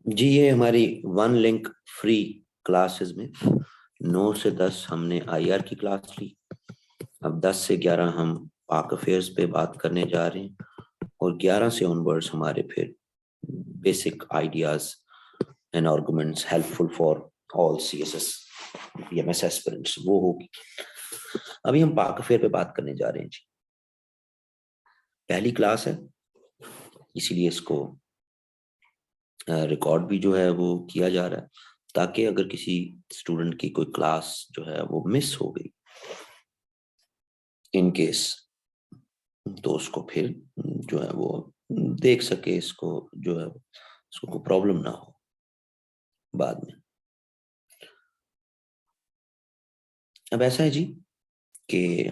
जी, ये हमारी one link free classes में 9 से 10 हमने आईआर की क्लास ली। अब 10 से 11 हम पाक अफेयर्स पे बात करने जा रहे हैं और 11 से ऑनवर्ड्स हमारे फिर basic ideas and arguments helpful for all CSS BMS aspirants वो होगी। अभी हम पाक अफेयर पे बात करने जा रहे हैं जी। पहली क्लास है, इसीलिए इसको रिकॉर्ड भी जो है वो किया जा रहा है, ताकि अगर किसी स्टूडेंट की कोई क्लास जो है वो मिस हो गई इन केस, तो उसको फिर जो है वो देख सके, इसको जो है उसको कोई प्रॉब्लम ना हो बाद में। अब ऐसा है जी कि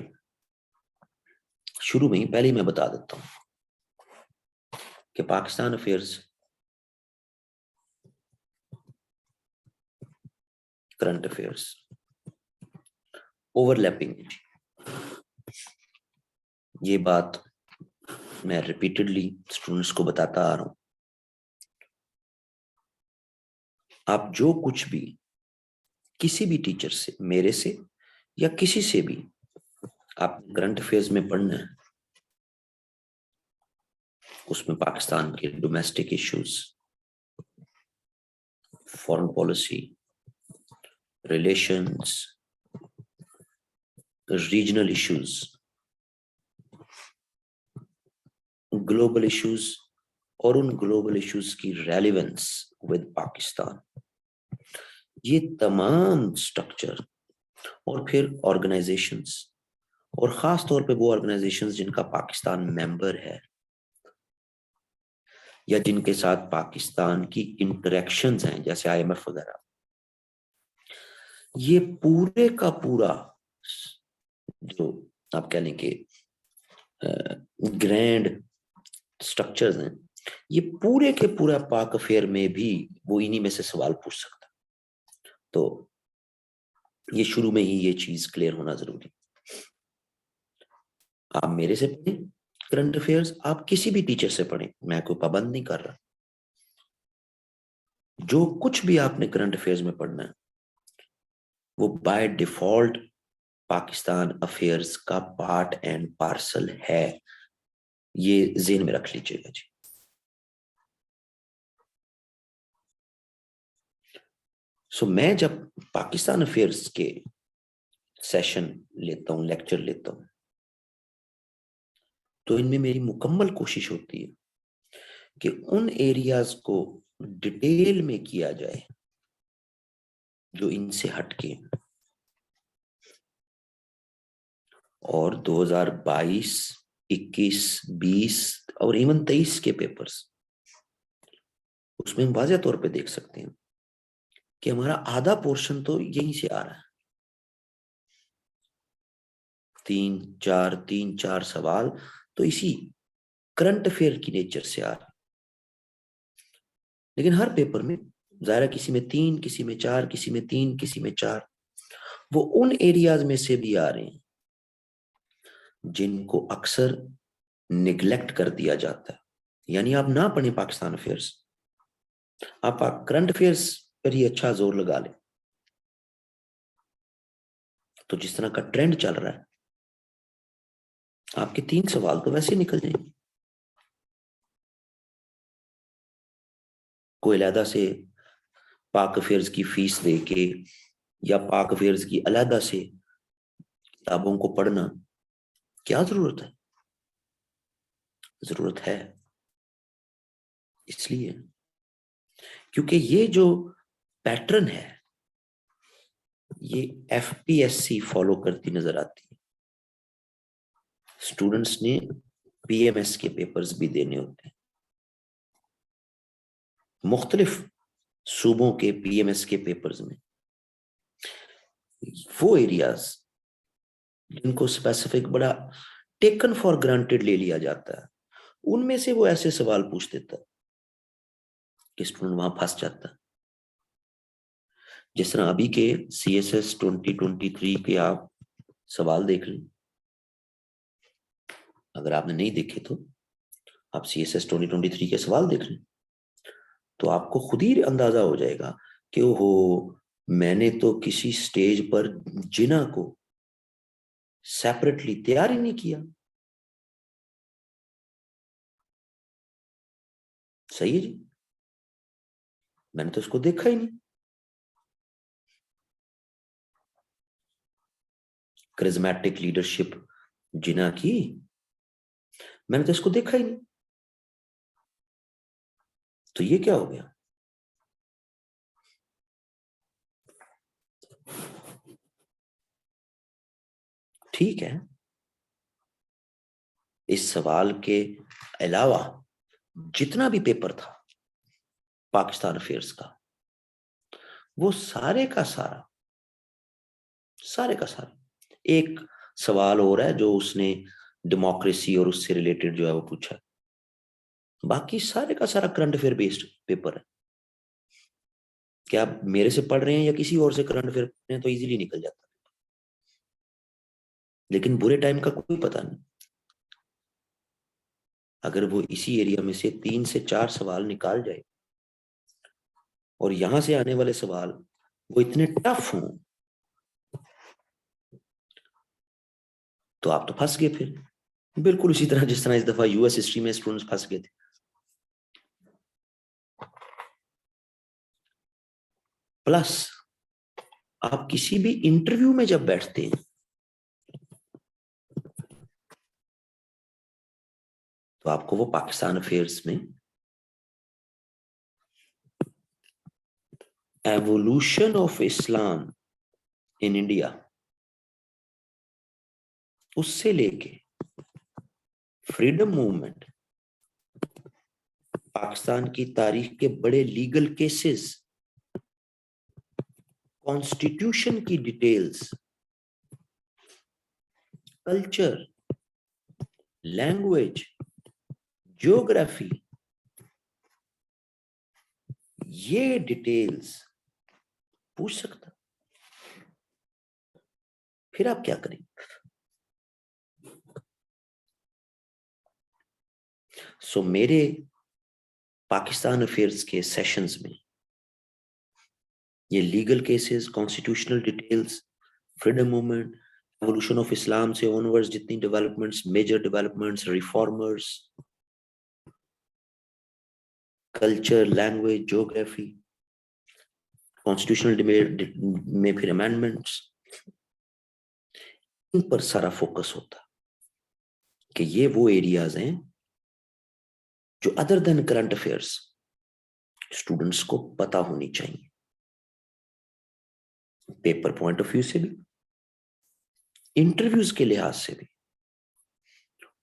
शुरू में ही पहले ही मैं बता देता हूँ कि Pakistan affairs current affairs overlapping है जी। ये बात मैं रिपीटेडली स्टूडेंट्स को बताता आ रहा हूँ। आप जो कुछ भी किसी भी टीचर से, मेरे से या किसी से भी आप करंट अफेयर्स में पढ़ना है, उसमें पाकिस्तान के domestic issues, foreign policy, relations, regional issues, global issues और उन ग्लोबल इश्यूज की रेलेवेंस विद पाकिस्तान, ये तमाम स्ट्रक्चर और फिर ऑर्गेनाइजेशंस, और खास तौर पे वो ऑर्गेनाइजेशंस जिनका पाकिस्तान मेंबर है या जिनके साथ पाकिस्तान की इंटरेक्शंस हैं, जैसे आईएमएफ वगैरह, ये पूरे का पूरा जो आप कह लें कि ग्रैंड स्ट्रक्चर्स हैं, ये पूरे के पूरा पाक अफेयर में भी वो इन्हीं में से सवाल पूछ सकता है। तो ये शुरू में ही ये चीज क्लियर होना जरूरी। आप मेरे से पढ़ें करंट अफेयर्स, आप किसी भी टीचर से पढ़ें, मैं कोई पाबंद नहीं कर रहा। जो कुछ भी आपने करंट अफेयर्स में पढ़ना है वो बाय डिफॉल्ट पाकिस्तान अफेयर्स का पार्ट एंड पार्सल है, ये ज़हन में रख लीजिएगा जी। सो मैं जब पाकिस्तान अफेयर्स के सेशन लेता हूं, लेक्चर लेता हूं, तो इनमें मेरी मुकम्मल कोशिश होती है कि उन एरियाज को डिटेल में किया जाए जो इनसे हटके। और 2022, 21, 20 और इवन 23 के पेपर्स, उसमें हम वाज़ेह तौर पे देख सकते हैं कि हमारा आधा पोर्शन तो यहीं से आ रहा है। 3 4 सवाल तो इसी करंट अफेयर की नेचर से आ रहा है। लेकिन हर पेपर में ज़ाहिर, किसी में 3, किसी में 4, किसी में 3, किसी में 4, वो उन एरियाज में से भी आ रहे हैं जिनको अक्सर निगलेक्ट कर दिया जाता है। यानी आप ना पढ़ें पाकिस्तान अफेयर्स, आप करंट अफेयर्स पर ही अच्छा जोर लगा लें, तो जिस तरह का ट्रेंड चल रहा है, आपके 3 सवाल तो वैसे निकल जाएंगे। कोई अलहदा से पाक अफेयर्स की फीस दे के या पाक अफेयर्स की अलहदा से किताबों को पढ़ना क्या जरूरत है? जरूरत है इसलिए क्योंकि ये जो पैटर्न है ये एफपीएससी फॉलो करती नजर आती है। स्टूडेंट्स ने पीएमएस के पेपर्स भी देने होते हैं, मुख्तलिफ सूबों के पीएमएस के पेपर्स में वो एरियाज जिनको स्पेसिफिक बड़ा टेकन फॉर ग्रांटेड ले लिया जाता है, उनमें से वो ऐसे सवाल पूछ देता है कि स्टूडेंट वहां फंस जाता है। जिस तरह अभी के सीएसएस 2023 के आप सवाल देख लें, अगर आपने नहीं देखे तो आप सीएसएस 2023 के सवाल देख लें। तो आपको खुद ही अंदाजा हो जाएगा कि ओहो, मैंने तो किसी स्टेज पर जिना को सेपरेटली तैयार ही नहीं किया। सही है जी, मैंने तो इसको देखा ही नहीं। करिज्मेटिक लीडरशिप जिना की, मैंने तो इसको देखा ही नहीं। तो ये क्या हो गया? ठीक है, इस सवाल के अलावा जितना भी पेपर था पाकिस्तान अफेयर्स का, वो सारे का सारा एक सवाल और है जो उसने डेमोक्रेसी और उससे रिलेटेड जो है वो पूछा। बाकी सारे का सारा करंट अफेयर बेस्ड पेपर है। क्या आप मेरे से पढ़ रहे हैं या किसी और से करंट अफेयर पढ़ रहे हैं तो इजीली निकल जाता है, लेकिन बुरे टाइम का कोई पता नहीं। अगर वो इसी एरिया में से 3 से 4 सवाल निकाल जाए और यहां से आने वाले सवाल वो इतने टफ हों, तो आप तो फंस गए फिर। बिल्कुल इसी तरह जिस तरह इस दफा यूएस हिस्ट्री में स्टूडेंट्स फंस गए थे। प्लस आप किसी भी इंटरव्यू में जब बैठते हैं तो आपको वो पाकिस्तान अफेयर्स में evolution of Islam in India उससे लेके फ्रीडम मूवमेंट, पाकिस्तान की तारीख के बड़े लीगल केसेस, कॉन्स्टिट्यूशन की डिटेल्स, कल्चर, लैंग्वेज, ज्योग्राफी, ये डिटेल्स पूछ सकता। फिर आप क्या करें? सो मेरे पाकिस्तान अफेयर्स के सेशंस में ये legal cases, constitutional details, freedom movement, evolution of Islam से ऑनवर्ड्स जितनी developments, major developments, reformers, culture, language, geography, constitutional में फिर अमेंडमेंट्स, इन पर सारा फोकस होता कि ये वो एरियाज हैं जो other than current affairs students को पता होनी चाहिए, पेपर पॉइंट ऑफ व्यू से भी, इंटरव्यूज के लिहाज से भी,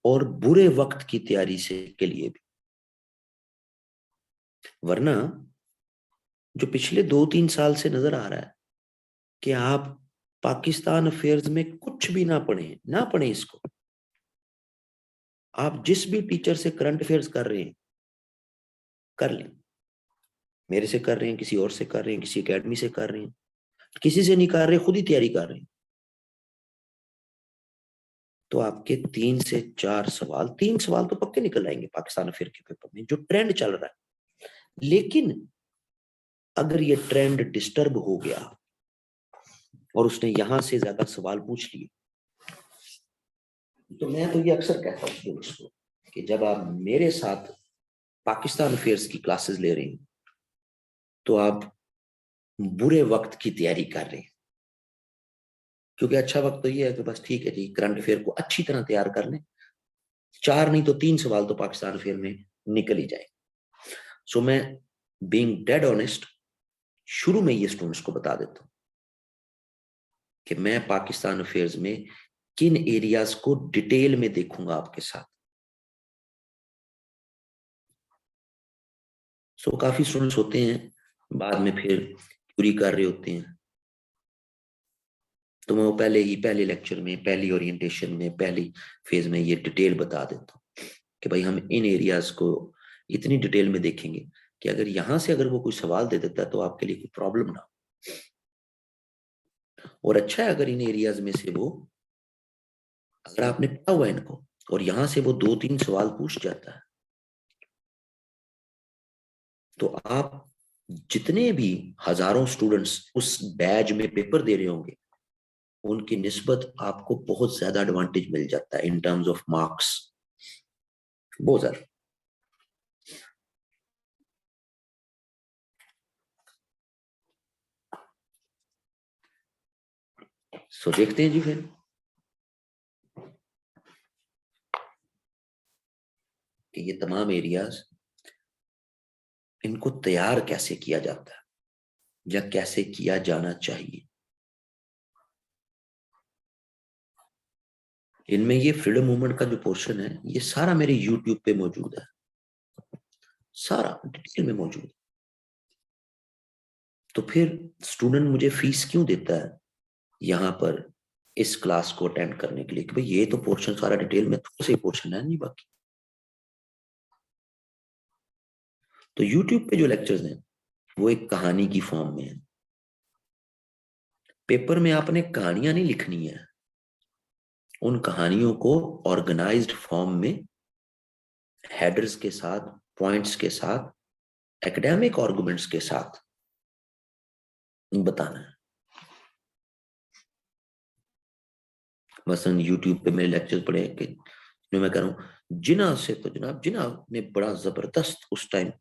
और बुरे वक्त की तैयारी से के लिए भी। वरना जो पिछले 2-3 साल से नजर आ रहा है कि आप पाकिस्तान अफेयर्स में कुछ भी ना पढ़े इसको, आप जिस भी टीचर से करंट अफेयर्स कर रहे हैं कर लें, मेरे से कर रहे हैं, किसी और से कर रहे हैं, किसी एकेडमी से कर रहे हैं, किसी से नहीं कर रहे, खुद ही तैयारी कर रहे हैं, तो आपके 3 से 4 सवाल, 3 सवाल तो पक्के निकल आएंगे पाकिस्तान अफेयर के पेपर में, जो ट्रेंड चल रहा है। लेकिन अगर ये ट्रेंड डिस्टर्ब हो गया और उसने यहां से ज्यादा सवाल पूछ लिए, तो मैं तो ये अक्सर कहता हूँ स्टूडेंट्स को कि जब आप मेरे साथ पाकिस्तान अफेयर्स की क्लासेस ले रहे हैं तो आप बुरे वक्त की तैयारी कर रहे हैं, क्योंकि अच्छा वक्त तो ये है कि बस ठीक है जी, करंट अफेयर को अच्छी तरह तैयार कर लें, 4 नहीं तो 3 सवाल तो पाकिस्तान अफेयर में निकल ही जाए। सो मैं बीइंग डेड ऑनेस्ट शुरू में ये स्टूडेंट्स को बता देता हूं कि मैं पाकिस्तान अफेयर्स में किन एरियाज को डिटेल में देखूंगा आपके साथ। सो काफी स्टूडेंट्स होते हैं बाद में फिर क्यूरी कर रहे होते हैं, तो मैं वो पहले लेक्चर में, पहली ओरिएंटेशन में, पहली फेज में ये डिटेल बता देता हूँ कि भाई हम इन एरियाज को इतनी डिटेल में देखेंगे कि अगर यहां से अगर वो कोई सवाल दे देता है तो आपके लिए कोई प्रॉब्लम ना हो। और अच्छा है अगर इन एरियाज में से वो, अगर आपने पढ़ा हुआ है इनको और यहां से वो 2-3 सवाल पूछ जाता है तो आप जितने भी हजारों स्टूडेंट्स उस बैच में पेपर दे रहे होंगे, उनकी निस्बत आपको बहुत ज्यादा एडवांटेज मिल जाता है इन टर्म्स ऑफ मार्क्स, बहुत ज्यादा। सो देखते हैं जी फिर कि ये तमाम एरियाज, इनको तैयार कैसे किया जाता है या कैसे किया जाना चाहिए। इनमें ये फ्रीडम मूवमेंट का जो पोर्शन है, ये सारा मेरे यूट्यूब पे मौजूद है, सारा डिटेल में मौजूद है। तो फिर स्टूडेंट मुझे फीस क्यों देता है यहाँ पर इस क्लास को अटेंड करने के लिए, कि भाई ये तो पोर्शन सारा डिटेल में थोड़ा सा पोर्शन है, नहीं बाकी। तो यूट्यूब पे जो लेक्चर्स हैं वो एक कहानी की फॉर्म में है। पेपर में आपने कहानियां नहीं लिखनी है, उन कहानियों को ऑर्गेनाइज्ड फॉर्म में हेडर्स के साथ, पॉइंट्स के साथ, एकेडमिक आर्गुमेंट्स के साथ बताना है। मसलन यूट्यूब पे मेरे लेक्चर पढ़े कि मैं कह रहा हूँ जिना से, तो जनाब जिना ने बड़ा जबरदस्त उस टाइम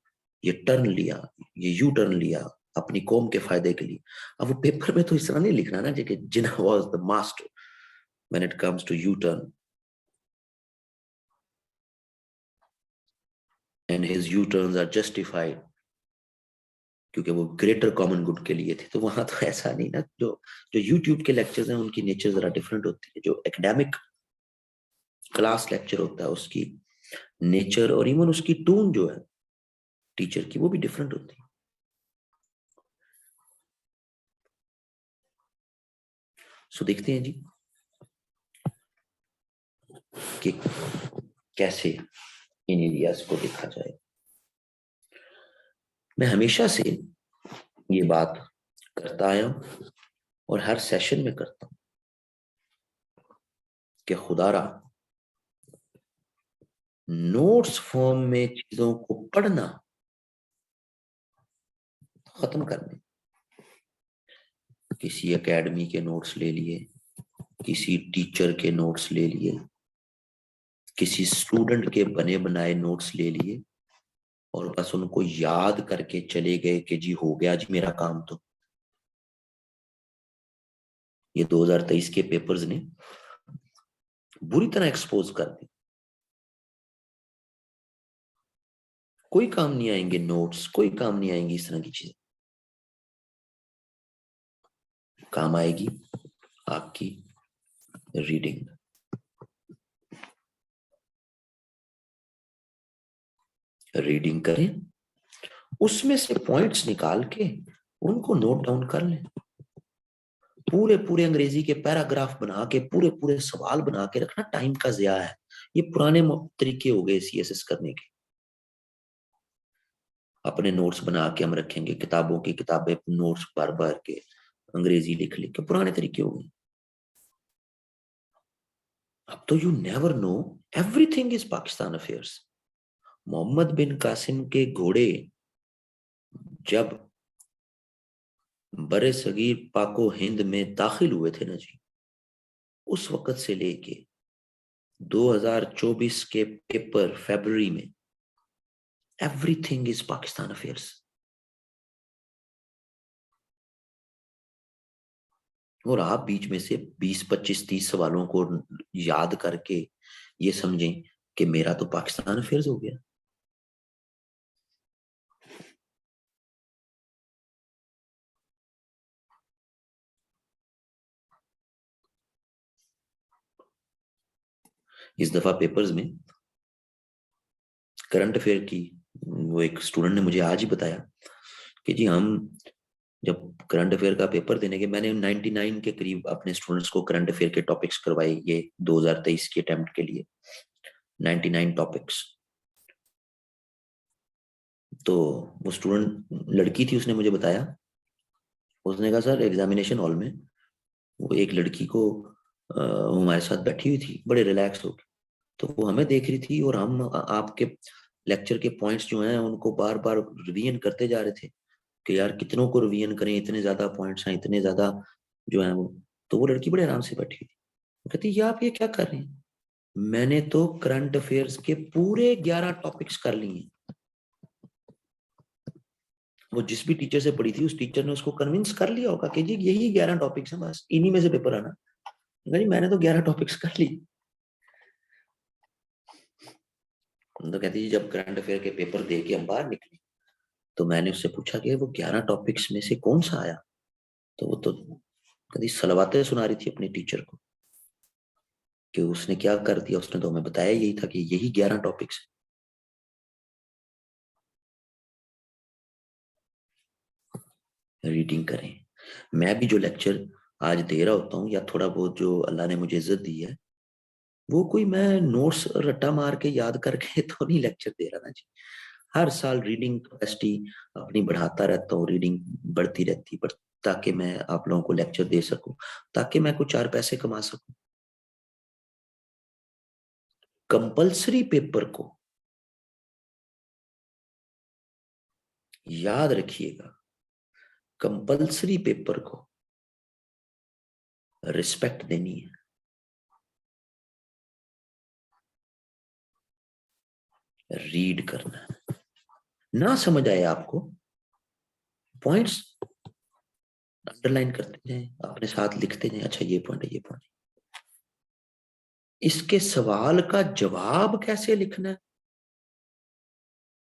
ये टर्न लिया, ये यू टर्न लिया अपनी कौम के फायदे के लिए। अब वो पेपर में तो इस तरह नहीं लिखना ना कि Jinnah was the master when it comes to U turn and his U turns are justified क्योंकि वो ग्रेटर कॉमन गुड के लिए थे। तो वहां तो ऐसा नहीं ना, जो जो यूट्यूब के लेक्चर्स हैं उनकी नेचर जरा डिफरेंट होती है। जो एकेडमिक क्लास लेक्चर होता है उसकी नेचर और इवन उसकी टोन जो है टीचर की, वो भी डिफरेंट होती है। सो देखते हैं जी कि कैसे इन एरियाज को देखा जाए। मैं हमेशा से ये बात करता आया हूं और हर सेशन में करता हूं कि खुदारा नोट्स फॉर्म में चीजों को पढ़ना खत्म करने। किसी एकेडमी के नोट्स ले लिए, किसी टीचर के नोट्स ले लिए, किसी स्टूडेंट के बने बनाए नोट्स ले लिए और बस उनको याद करके चले गए कि जी हो गया जी मेरा काम। तो ये 2023 के पेपर्स ने बुरी तरह एक्सपोज कर दी। कोई काम नहीं आएंगे नोट्स, कोई काम नहीं आएंगी इस तरह की चीजें। काम आएगी आपकी रीडिंग। रीडिंग करें, उसमें से पॉइंट्स निकाल के उनको नोट डाउन कर लें। पूरे पूरे अंग्रेजी के पैराग्राफ बना के, पूरे पूरे सवाल बना के रखना टाइम का ज़िया है। ये पुराने तरीके हो गए सीएसएस करने के। अपने नोट्स बना के हम रखेंगे, किताबों की किताबें नोट्स भर भर के अंग्रेजी लिख लिख के, पुराने तरीके हो गए। अब तो you never know, everything is Pakistan affairs. Mohammad bin Qasim के घोड़े जब बरे सगीर पाको हिंद में दाखिल हुए थे ना जी, उस वक्त से लेके 2024 के पेपर फरवरी में, एवरीथिंग इज पाकिस्तान अफेयर्स। और आप बीच में से 20, 25, 30 सवालों को याद करके ये समझें कि मेरा तो पाकिस्तान अफेयर्स हो गया। इस दफा पेपर्स में करंट अफेयर की, वो एक स्टूडेंट ने मुझे आज ही बताया कि जी हम जब करंट अफेयर का पेपर देने के, मैंने 99 के करीब अपने स्टूडेंट्स को करंट अफेयर के टॉपिक्स करवाए ये 2023 के अटेम्प्ट के लिए, 99 टॉपिक्स। तो वो स्टूडेंट लड़की थी, उसने मुझे बताया, उसने कहा सर एग्जामिनेशन हॉल में वो एक लड़की को वो हमारे साथ बैठी हुई थी बड़े रिलैक्स होकर, तो वो हमें देख रही थी और हम आपके लेक्चर के पॉइंट्स जो हैं उनको बार बार रिवीजन करते जा रहे थे कि यार कितनों को रिवीजन करें, इतने ज्यादा पॉइंट्स हैं, इतने ज्यादा जो है वो। तो वो लड़की बड़े आराम से बैठी हुई थी, वो कहती ये आप ये क्या कर रहे हैं? मैंने तो करंट अफेयर्स के पूरे 11 टॉपिक्स कर लिए हैं। वो जिस भी टीचर से पढ़ी थी उस टीचर ने उसको कन्विंस कर लिया होगा कि जी यही 11 टॉपिक्स हैं, बस इन्हीं में से पेपर आना। जी मैंने तो 11 टॉपिक्स कर ली। तो कहती जी जब करंट अफेयर के पेपर दे के हम बाहर निकले तो मैंने उससे पूछा कि वो 11 टॉपिक्स में से कौन सा आया? तो वो तो कभी सलवाते सुना रही थी अपने टीचर को कि उसने क्या कर दिया। उसने तो हमें बताया यही था कि यही 11 टॉपिक्स। रीडिंग करें। मैं भी जो लेक्चर आज दे रहा होता हूँ या थोड़ा बहुत जो अल्लाह ने मुझे इज्जत दी है, वो कोई मैं नोट्स रट्टा मार के याद करके तो नहीं लेक्चर दे रहा ना जी। हर साल रीडिंग कैपेसिटी अपनी बढ़ाता रहता हूँ, रीडिंग बढ़ती रहती है ताकि मैं आप लोगों को लेक्चर दे सकूं, ताकि मैं कुछ 4 पैसे कमा सकूं। कंपल्सरी पेपर को याद रखिएगा, कंपल्सरी पेपर को रिस्पेक्ट देनी है। रीड करना है। ना समझ आए आपको, पॉइंट्स अंडरलाइन करते जाएं, अपने साथ लिखते जाएं, अच्छा ये पॉइंट है, ये पॉइंट। इसके सवाल का जवाब कैसे लिखना है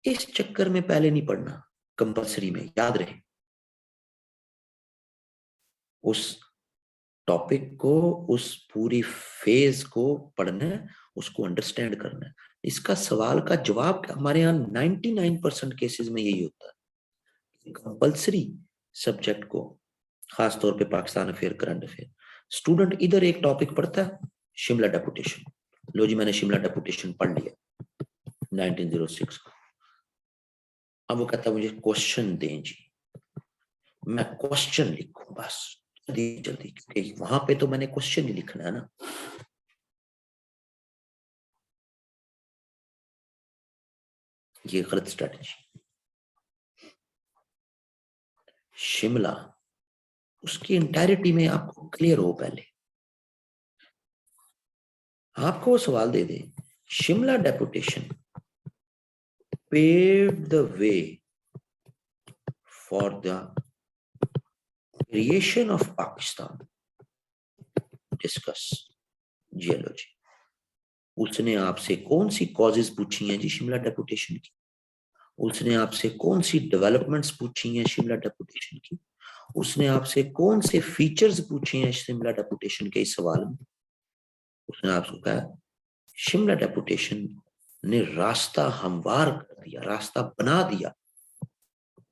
इस चक्कर में पहले नहीं पढ़ना। कंपल्सरी में याद रहे, उस टॉपिक को, उस पूरी फेज को पढ़ना है, उसको अंडरस्टैंड करना है। इसका सवाल का जवाब हमारे यहाँ 99% केसेस में यही होता है। कंपल्सरी सब्जेक्ट को, खासतौर पे Pakistan affair, current affair, student इधर एक टॉपिक पढ़ता है, शिमला डेपुटेशन। लो जी मैंने शिमला डेपुटेशन पढ़ लिया 1906 का। अब वो कहता है मुझे क्वेश्चन दें जी, मैं क्वेश्चन लिखूं बस जल्दी जल्दी, क्योंकि वहां पे तो मैंने क्वेश्चन ही लिखना है ना। ये गलत स्ट्रेटजी। शिमला उसकी इंटायरिटी में आपको क्लियर हो, पहले आपको वो सवाल दे दे, Shimla deputation paved the way for the creation of Pakistan, discuss geology. उसने आपसे कौन सी कॉजेज पूछी हैं जी शिमला डेपुटेशन की? उसने आपसे कौन सी डेवलपमेंट्स पूछी हैं शिमला डेपुटेशन की? उसने आपसे कौन से फीचर्स पूछे हैं शिमला डेपुटेशन के इस सवाल में? उसने आपको कहा शिमला डेपुटेशन ने रास्ता हमवार कर दिया, रास्ता बना दिया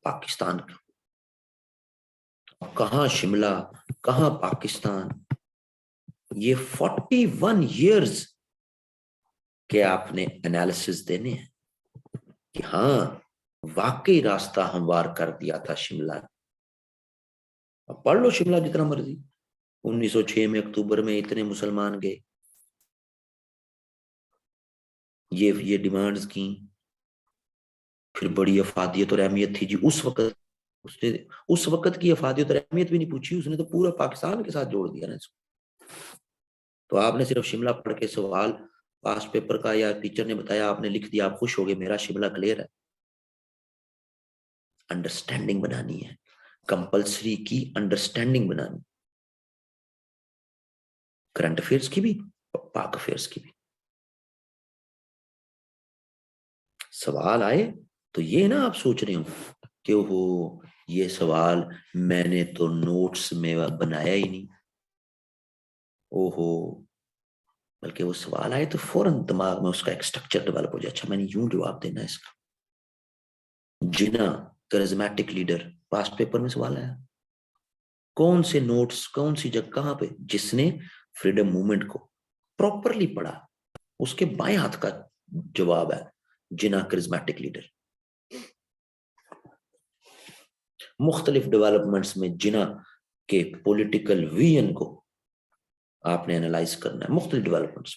पाकिस्तान का। कहां शिमला, कहां पाकिस्तान? ये 41 years के आपने एनालिसिस देने हैं कि हाँ वाकई रास्ता हमवार कर दिया था शिमला। अब पढ़ लो शिमला जितना मर्जी। 1906 में अक्टूबर में इतने मुसलमान गए, ये डिमांड्स की, फिर बड़ी अफादियत और अहमियत थी जी उस वक्त। उसने उस वक्त की अफादियत और अहमियत भी नहीं पूछी, उसने तो पूरा पाकिस्तान के साथ जोड़ दिया ना इसको। तो आपने सिर्फ शिमला पढ़ के सवाल पास्ट पेपर का या टीचर ने बताया आपने लिख दिया, आप खुश हो गए, मेरा शिमला क्लियर है। अंडरस्टैंडिंग बनानी है, कंपल्सरी की अंडरस्टैंडिंग बनानी, करंट अफेयर्स की भी, पाक अफेयर्स की भी। सवाल आए तो ये ना आप सोच रहे हो कि वो ये सवाल मैंने तो नोट्स में बनाया ही नहीं, ओहो। बल्कि वो सवाल आए तो फौरन दिमाग में उसका एक स्ट्रक्चर डेवलप हो जाए, अच्छा मैंने यूं जवाब देना है इसका। जिना करिज्मेटिक लीडर, पास्ट पेपर में सवाल आया, कौन से नोट्स, कौन सी जगह, कहां पे? जिसने फ्रीडम मूवमेंट को प्रॉपरली पढ़ा उसके बाएं हाथ का जवाब है जिना करिज्मेटिक लीडर। मुख्तलिफ डेवलपमेंट्स में जिना के पॉलिटिकल विजन को आपने एनालाइज करना है, मुख्तलिफ डेवलपमेंट्स।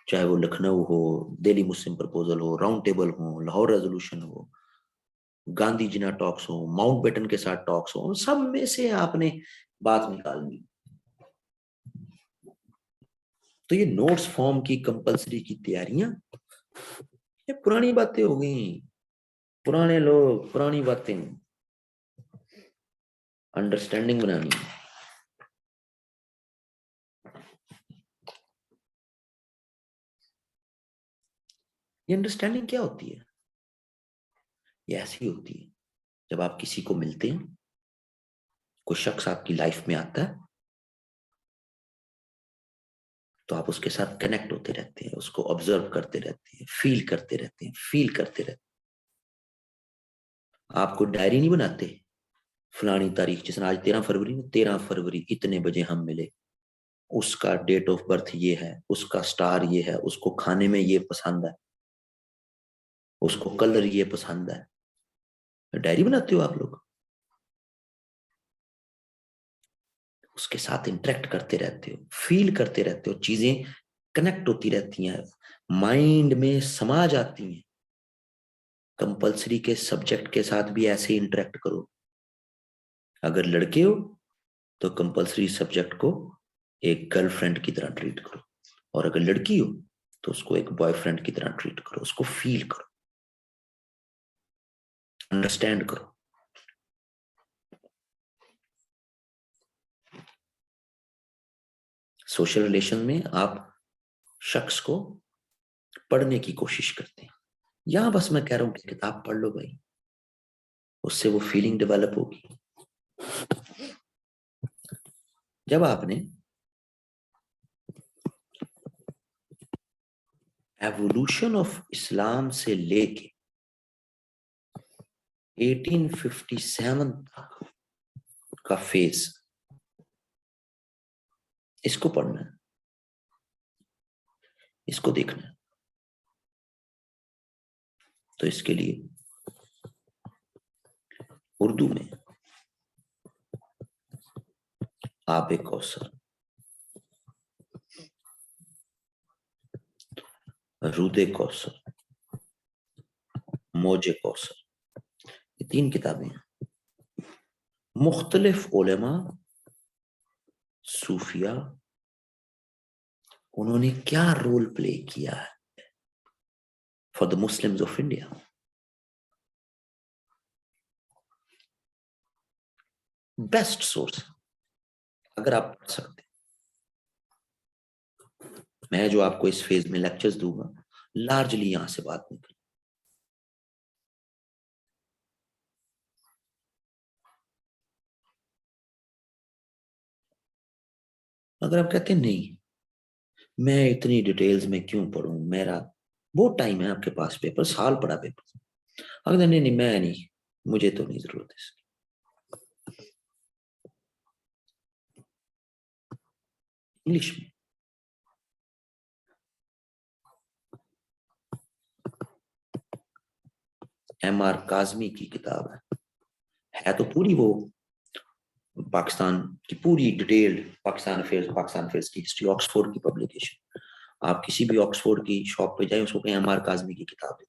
चाहे वो लखनऊ हो, दिल्ली मुस्लिम प्रपोजल हो, राउंड टेबल हो, लाहौर रेजोल्यूशन हो, गांधी जिना टॉक्स हो, माउंटबेटन के साथ टॉक्स हो, उन सब में से आपने बात निकालनी। तो ये नोट्स फॉर्म की कंपलसरी की तैयारियां ये पुरानी बातें हो गई, पुराने लोग, पुरानी बातें। अंडरस्टैंडिंग बनानी है। ये अंडरस्टैंडिंग क्या होती है? ये ऐसी होती है जब आप किसी को मिलते हैं, कोई शख्स आपकी लाइफ में आता है, तो आप उसके साथ कनेक्ट होते रहते हैं, उसको ऑब्जर्व करते रहते हैं, फील करते रहते हैं, फील करते रहते हैं। आपको डायरी नहीं बनाते, फलानी तारीख, जैसे आज 13 फरवरी में, 13 फरवरी इतने बजे हम मिले, उसका डेट ऑफ बर्थ ये है, उसका स्टार ये है, उसको खाने में ये पसंद है, उसको कलर ये पसंद है। डायरी बनाते हो आप लोग, उसके साथ इंटरेक्ट करते रहते हो, फील करते रहते हो, चीजें कनेक्ट होती रहती हैं, माइंड में समा जाती हैं। कंपलसरी के सब्जेक्ट के साथ भी ऐसे इंटरेक्ट करो। अगर लड़के हो तो कंपलसरी सब्जेक्ट को एक गर्लफ्रेंड की तरह ट्रीट करो, और अगर लड़की हो तो उसको एक बॉयफ्रेंड की तरह ट्रीट करो, उसको फील करो, अंडरस्टैंड करो। सोशल रिलेशन में आप शख्स को पढ़ने की कोशिश करते हैं। यहां बस मैं कह रहा हूं कि किताब पढ़ लो भाई, उससे वो फीलिंग डेवलप होगी। जब आपने एवोल्यूशन ऑफ इस्लाम से लेके 1857 तक का फेज, इसको पढ़ना है, इसको देखना है। तो इसके लिए उर्दू में आबे कौसर, रूदे कौसर, मौजे कौसर, ये 3 किताबें हैं। मुख्तलिफ उलेमा, सूफिया, उन्होंने क्या रोल प्ले किया है for the Muslims of India. Best source अगर आप पढ़ सकते। मैं जो आपको इस फेज में लेक्चर्स दूंगा, लार्जली यहां से बात निकली। अगर आप कहते हैं नहीं, मैं इतनी डिटेल्स में क्यों पढ़ूं, मेरा बहुत टाइम है आपके पास, पेपर साल पड़ा पेपर, अगर नहीं नहीं मैं नहीं, मुझे तो नहीं जरूरत है। इंग्लिश में M.R. काजमी की किताब है तो पूरी वो पाकिस्तान की पूरी डिटेल्ड पाकिस्तान अफेयर्स की हिस्ट्री, ऑक्सफोर्ड की पब्लिकेशन। आप किसी भी ऑक्सफोर्ड की शॉप पे जाए, उसको कहें M.R. काजमी की किताब है।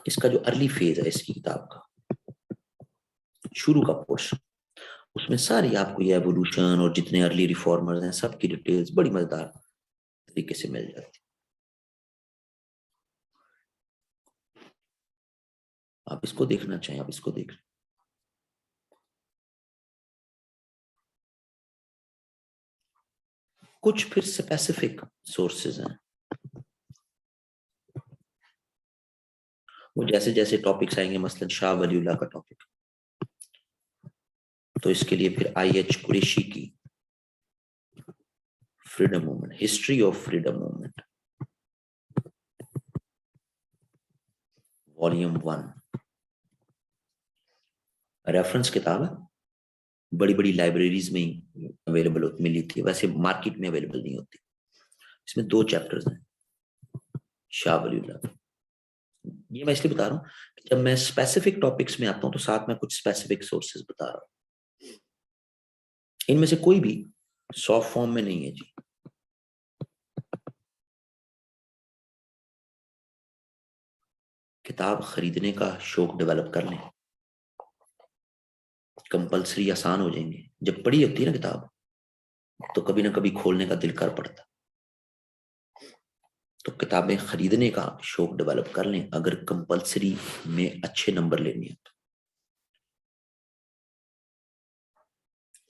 इसका जो अर्ली फेज है इसकी किताब का, शुरू का पोर्शन, उसमें सारी आपको ये एवोल्यूशन और जितने अर्ली रिफॉर्मर्स हैं सबकी डिटेल्स बड़ी मजेदार तरीके से मिल जाती। आप इसको देखना चाहें, आप इसको देख। कुछ फिर स्पेसिफिक सोर्सेज हैं, वो जैसे जैसे टॉपिक्स आएंगे, मसलन शाह वलीउल्लाह का टॉपिक, तो इसके लिए फिर IH कुरैशी की freedom movement, history of freedom movement, volume 1 reference किताब है, बड़ी बड़ी लाइब्रेरीज में ही अवेलेबल मिली थी, वैसे मार्केट में अवेलेबल नहीं होती। इसमें 2 चैप्टर्स हैं शाह वलीउल्लाह। ये मैं इसलिए बता रहा हूँ कि जब मैं स्पेसिफिक टॉपिक्स में आता हूँ तो साथ में कुछ स्पेसिफिक सोर्सेज बता रहा हूँ। इनमें से कोई भी सॉफ्ट फॉर्म में नहीं है जी। किताब खरीदने का शौक डेवलप कर लें, कंपल्सरी आसान हो जाएंगे। जब पढ़ी होती है ना किताब तो कभी ना कभी खोलने का दिल कर पड़ता। तो किताबें खरीदने का शौक डेवलप कर लें अगर कंपल्सरी में अच्छे नंबर लेने हैं।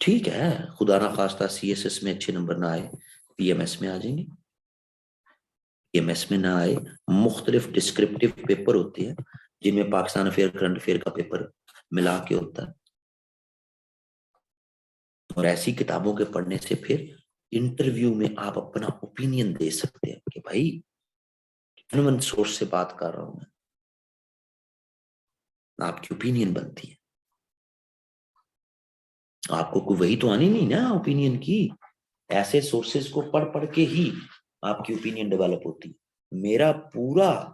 ठीक है, खुदा ना खास्ता CSS में अच्छे नंबर ना आए, PMS में आ जाएंगे। PMS में ना आए, मुख्तलिफ डिस्क्रिप्टिव पेपर होते हैं जिनमें पाकिस्तान अफेयर, करंट अफेयर का पेपर मिला के होता है। और ऐसी किताबों के पढ़ने से फिर इंटरव्यू में आप अपना ओपिनियन दे सकते हैं कि भाई जेन्युइन सोर्स से बात कर रहा हूं मैं, आपकी ओपिनियन बनती है। आपको कोई वही तो आनी नहीं ना ओपिनियन की, ऐसे सोर्सेज को पढ़ पढ़ के ही आपकी ओपिनियन डेवलप होती है। मेरा पूरा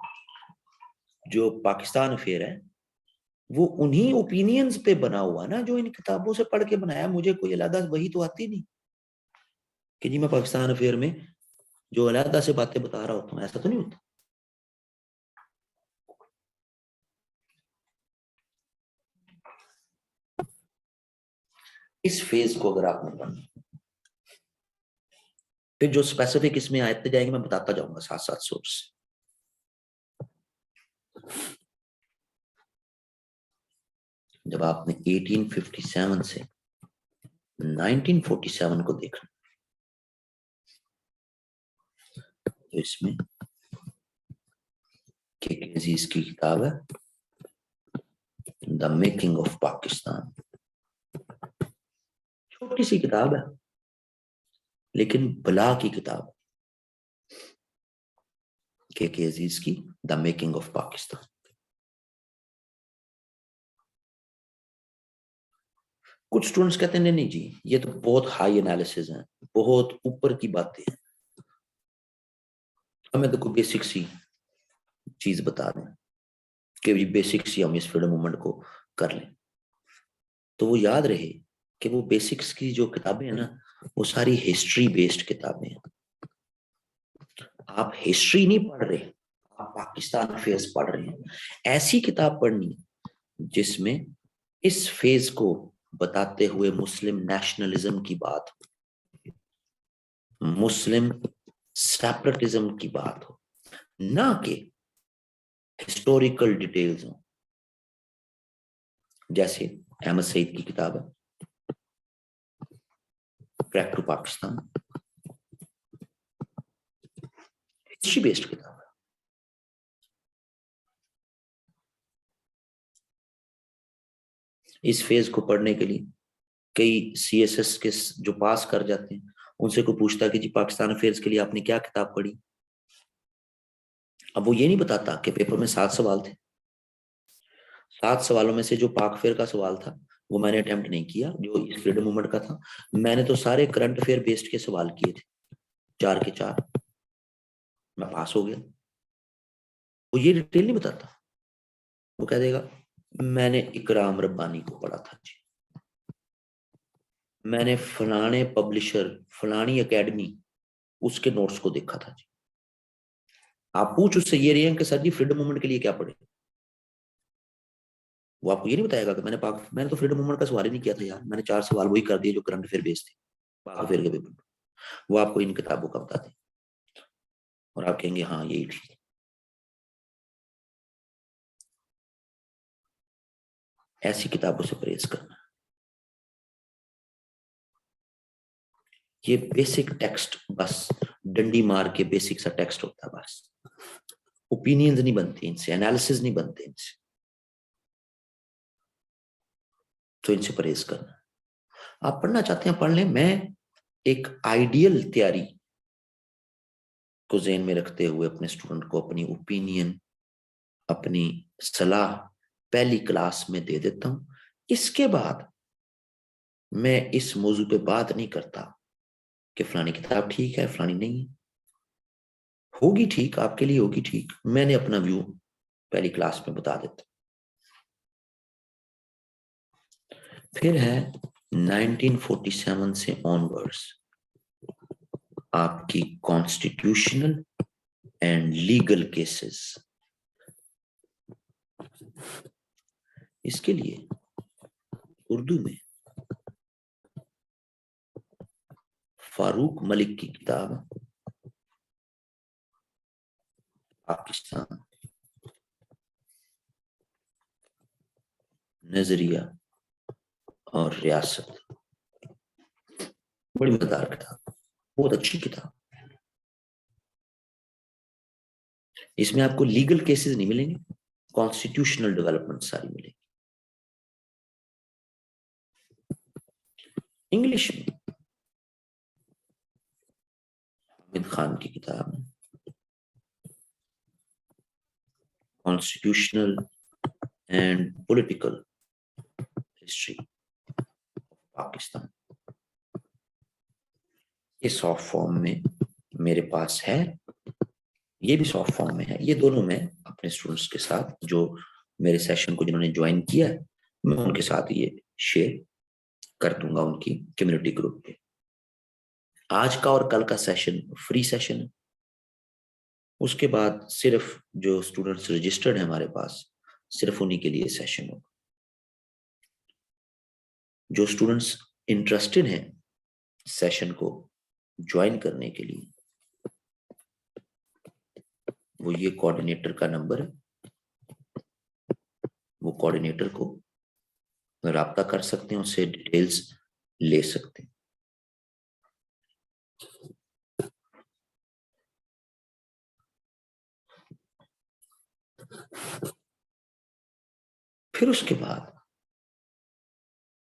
जो पाकिस्तान अफेयर है वो उन्हीं ओपिनियंस पे बना हुआ ना जो इन किताबों से पढ़ के बनाया। मुझे कोई अलग वही तो आती नहीं कि जी मैं पाकिस्तान अफेयर में जो अलग से बातें बता रहा होता हूँ, ऐसा तो नहीं होता। इस फेज को अगर आपने पढ़ना, फिर जो स्पेसिफिक इसमें आते जाएंगे मैं बताता जाऊंगा साथ साथ सोर्स। जब आपने 1857 से 1947 को देखा तो इसमें के अजीज की किताब है द मेकिंग ऑफ पाकिस्तान। छोटी सी किताब है लेकिन बला की किताब, के अजीज की द मेकिंग ऑफ पाकिस्तान। कुछ स्टूडेंट्स कहते हैं नहीं नहीं जी ये तो बहुत हाई एनालिसिस है, बहुत ऊपर की बातें हैं, हमें तो कोई बेसिक सी चीज बता दें कि बेसिक सी हम इस फ्रीडम मूवमेंट को कर लें। तो वो याद रहे कि वो बेसिक्स की जो किताबें हैं ना वो सारी हिस्ट्री बेस्ड किताबें हैं। आप हिस्ट्री नहीं पढ़ रहे, आप पाकिस्तान अफेयर्स पढ़ रहे हैं। ऐसी किताब पढ़नी जिसमें इस फेज को बताते हुए मुस्लिम नेशनलिज्म की बात हो, मुस्लिम सेपरेटिज्म की बात हो, ना कि हिस्टोरिकल डिटेल्स हो। जैसे अहमद सईद की किताब है track to Pakistan, history based किताब है। इस फेज को पढ़ने के लिए कई CSS के जो पास कर जाते हैं उनसे कोई पूछता कि जी पाकिस्तान अफेयर्स के लिए आपने क्या किताब पढ़ी, अब वो ये नहीं बताता कि पेपर में 7 सवाल थे, 7 सवालों में से जो पाक अफेयर का सवाल था वो मैंने अटेम्प्ट नहीं किया, जो इस फ्रीडम मूवमेंट का था मैंने तो सारे करंट अफेयर बेस्ड के सवाल किए थे, 4 के 4 मैं पास हो गया। वो ये डिटेल नहीं बताता, वो कह देगा मैंने इकराम रब्बानी को पढ़ा था जी, मैंने फलाने पब्लिशर फलानी एकेडमी उसके नोट्स को देखा था जी। आप पूछ उससे ये रही है कि सर जी फ्रीडम मूवमेंट के लिए क्या पढ़े, वो आपको ये नहीं बताएगा कि मैंने तो फ्रीडम मूवमेंट का सवाल ही नहीं किया था यार, मैंने 4 सवाल वही कर दिए जो करंट अफेयर बेस्ड थे पाक अफेयर के पेपर में। वो आपको इन किताबों का बताते हैं और आप कहेंगे हाँ यही ठीक है। ऐसी किताबों से परहेज करना। ये बेसिक टेक्स्ट बस डंडी मार के बेसिक सा टेक्स्ट होता है बस, ओपिनियंस नहीं बनते इनसे, एनालिसिस नहीं बनते इनसे, तो इनसे परहेज करना। आप पढ़ना चाहते हैं पढ़ लें, मैं एक आइडियल तैयारी को ज़हन में रखते हुए अपने स्टूडेंट को अपनी ओपिनियन अपनी सलाह पहली क्लास में दे देता हूं। इसके बाद मैं इस मौजू पे बात नहीं करता कि फलानी किताब ठीक है फलानी नहीं, होगी ठीक आपके लिए होगी ठीक, मैंने अपना व्यू पहली क्लास में बता देता। फिर है 1947 से ऑनवर्ड्स आपकी कॉन्स्टिट्यूशनल एंड लीगल केसेस। इसके लिए उर्दू में फारूक मलिक की किताब पाकिस्तान, नजरिया और रियासत, बड़ी मजेदार किताब, बहुत अच्छी किताब। इसमें आपको लीगल केसेस नहीं मिलेंगे, कॉन्स्टिट्यूशनल डेवलपमेंट सारी मिलेगी इंग्लिश में। हामिद खान की किताब constitutional and political history Pakistan, ये सॉफ्ट फॉर्म में मेरे पास है, ये भी सॉफ्ट फॉर्म में है। ये दोनों मैं अपने स्टूडेंट्स के साथ, जो मेरे सेशन को जिन्होंने ज्वाइन किया है, मैं उनके साथ ये शेयर कर दूंगा उनकी कम्युनिटी ग्रुप पे। आज का और कल का सेशन फ्री सेशन है। उसके बाद सिर्फ जो स्टूडेंट्स रजिस्टर्ड है हमारे पास, सिर्फ उन्हीं के लिए सेशन होगा। जो स्टूडेंट्स इंटरेस्टेड हैं सेशन को ज्वाइन करने के लिए, वो ये कोऑर्डिनेटर का नंबर है, वो कोऑर्डिनेटर को राब्ता कर सकते हैं, उससे डिटेल्स ले सकते हैं। फिर उसके बाद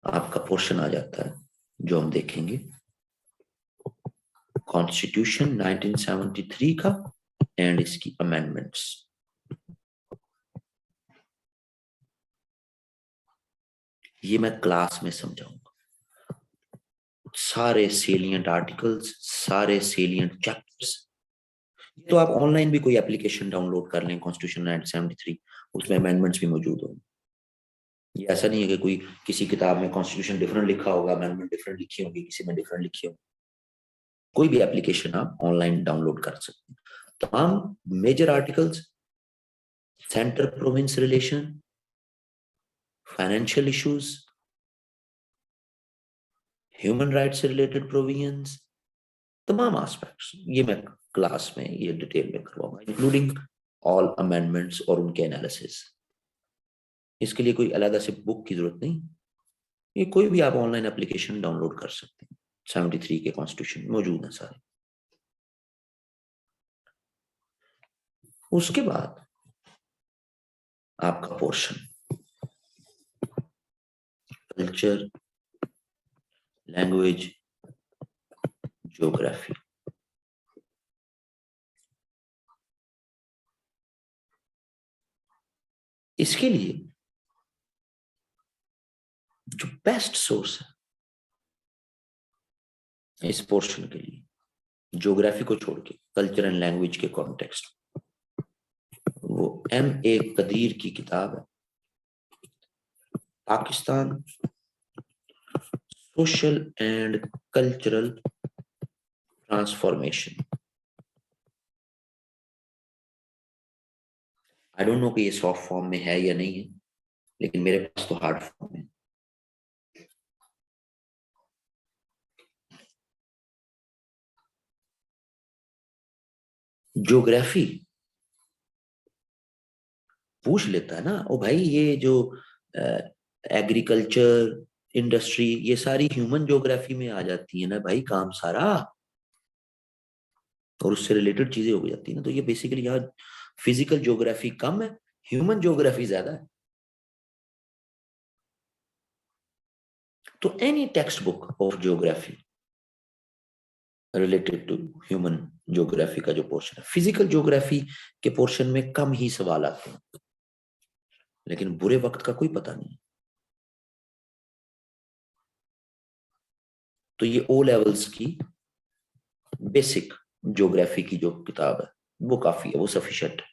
आपका पोर्शन आ जाता है जो हम देखेंगे, कॉन्स्टिट्यूशन 1973 का एंड इसकी अमेंडमेंट्स। ये मैं क्लास में समझाऊंगा, सारे सेलिएंट आर्टिकल्स, सारे सेलिएंट चैप्टर्स। तो आप ऑनलाइन भी कोई एप्लीकेशन डाउनलोड कर लें कॉन्स्टिट्यूशन 1973, उसमें अमेंडमेंट्स भी मौजूद होंगे। ये ऐसा नहीं है कि कोई किसी किताब में कॉन्स्टिट्यूशन डिफरेंट लिखा होगा, अमेंडमेंट डिफरेंट लिखी होगी, किसी में डिफरेंट लिखी होगी। कोई भी एप्लीकेशन आप ऑनलाइन डाउनलोड कर सकते हैं। तमाम major articles, centre province relation, financial issues, human rights से रिलेटेड प्रोविजंस, तमाम एस्पेक्ट्स ये मैं क्लास में ये डिटेल में करवाऊंगा, इंक्लूडिंग ऑल अमेंडमेंट्स और उनके एनालिसिस। इसके लिए कोई अलग से बुक की जरूरत नहीं, ये कोई भी आप ऑनलाइन एप्लीकेशन डाउनलोड कर सकते हैं। 73 के कॉन्स्टिट्यूशन मौजूद है सारे। उसके बाद आपका पोर्शन कल्चर, लैंग्वेज, ज्योग्राफी। इसके लिए जो बेस्ट सोर्स है इस पोर्शन के लिए, ज्योग्राफी को छोड़ के कल्चर एंड लैंग्वेज के कॉन्टेक्स्ट, वो M.A. कदीर की किताब है Pakistan social and cultural transformation. I don't know कि ये सॉफ्ट फॉर्म में है या नहीं है, लेकिन मेरे पास तो हार्ड फॉर्म है। ज्योग्राफी पूछ लेता है ना, ओ भाई ये जो एग्रीकल्चर, इंडस्ट्री, ये सारी ह्यूमन ज्योग्राफी में आ जाती है ना भाई, काम सारा, और उससे रिलेटेड चीजें हो जाती है ना। तो ये बेसिकली यहाँ फिजिकल ज्योग्राफी कम है, ह्यूमन ज्योग्राफी ज्यादा है। तो any text book of geography related to human geography का जो पोर्शन है, फिजिकल ज्योग्राफी के पोर्शन में कम ही सवाल आते हैं, लेकिन बुरे वक्त का कोई पता नहीं। तो ये ओ लेवल्स की बेसिक ज्योग्राफी की जो किताब है वो काफी है, वो सफिशिएंट है।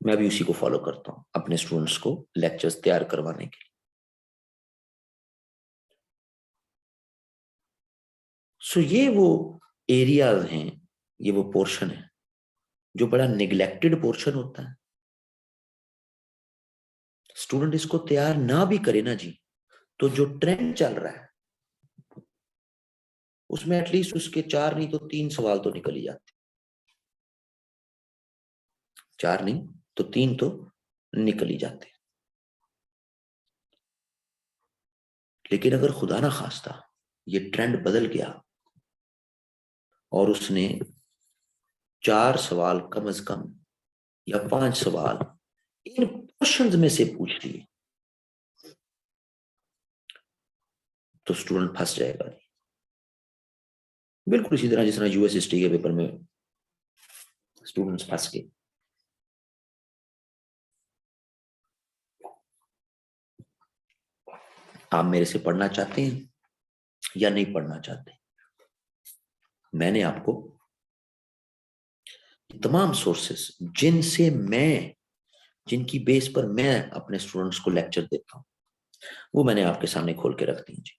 मैं भी उसी को फॉलो करता हूँ अपने स्टूडेंट्स को लेक्चर्स तैयार करवाने के लिए। सो ये वो एरियाज हैं, ये वो पोर्शन है जो बड़ा निगलेक्टेड पोर्शन होता है। स्टूडेंट इसको तैयार ना भी करे ना जी, तो जो ट्रेंड चल रहा है उसमें एटलीस्ट उसके 4 नहीं तो 3 सवाल तो निकल ही जाते, 4 नहीं तो 3 तो निकल ही जाते। लेकिन अगर खुदा ना खास्ता ये ट्रेंड बदल गया और उसने 4 सवाल कम से कम या 5 सवाल इन क्वेश्चंस में से पूछ लिए, तो स्टूडेंट फंस जाएगा। बिल्कुल इसी तरह जिस तरह यूएस हिस्ट्री के पेपर में स्टूडेंट्स फंस गए। आप मेरे से पढ़ना चाहते हैं या नहीं पढ़ना चाहते? मैंने आपको तमाम सोर्सेस जिनकी बेस पर मैं अपने स्टूडेंट्स को लेक्चर देता हूं, वो मैंने आपके सामने खोल के रख दी जी।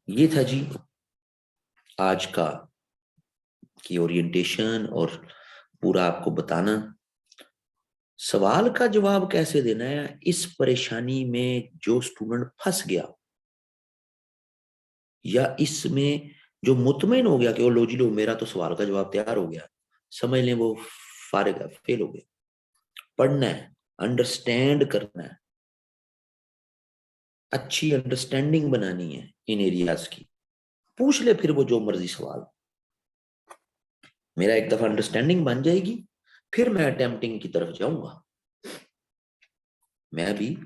ये था जी आज की ओरिएंटेशन और पूरा आपको बताना। सवाल का जवाब कैसे देना है, इस परेशानी में जो स्टूडेंट फंस गया या इसमें जो मुतमईन हो गया कि वो लो जी लो मेरा तो सवाल का जवाब तैयार हो गया, समझ लें वो फारिग है, फेल हो गया। पढ़ना है, अंडरस्टैंड करना है, अच्छी अंडरस्टैंडिंग बनानी है इन एरियाज की। पूछ ले फिर वो जो मर्जी सवाल, मेरा एक दफा अंडरस्टैंडिंग बन जाएगी फिर मैं अटेम्प्टिंग की तरफ जाऊंगा। मैं भी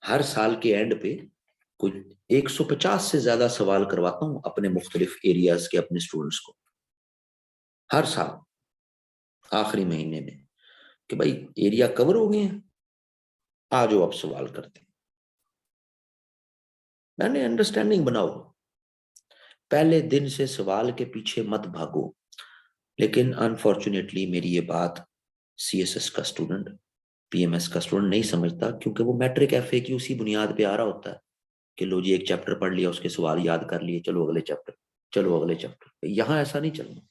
हर साल के एंड पे कुछ 150 से ज्यादा सवाल करवाता हूं अपने मुख्तलिफ एरियाज के अपने स्टूडेंट्स को हर साल आखिरी महीने में, कि भाई एरिया कवर हो गए हैं, आ जाओ अब सवाल करते हैं। मैंने अंडरस्टैंडिंग बनाओ, पहले दिन से सवाल के पीछे मत भागो। लेकिन अनफॉर्चुनेटली मेरी ये बात सीएसएस का स्टूडेंट, पीएमएस का स्टूडेंट नहीं समझता, क्योंकि वो मैट्रिक एफए की उसी बुनियाद पे आ रहा होता है कि लो जी एक चैप्टर पढ़ लिया, उसके सवाल याद कर लिए, चलो अगले चैप्टर, चलो अगले चैप्टर। यहां ऐसा नहीं चलना।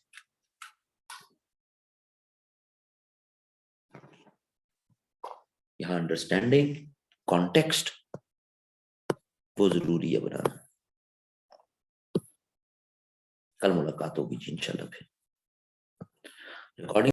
यहाँ अंडरस्टैंडिंग, कॉन्टेक्स्ट वो जरूरी है बनाना। कल मुलाकात होगी जी इंशाल्लाह फिर। रिकॉर्डिंग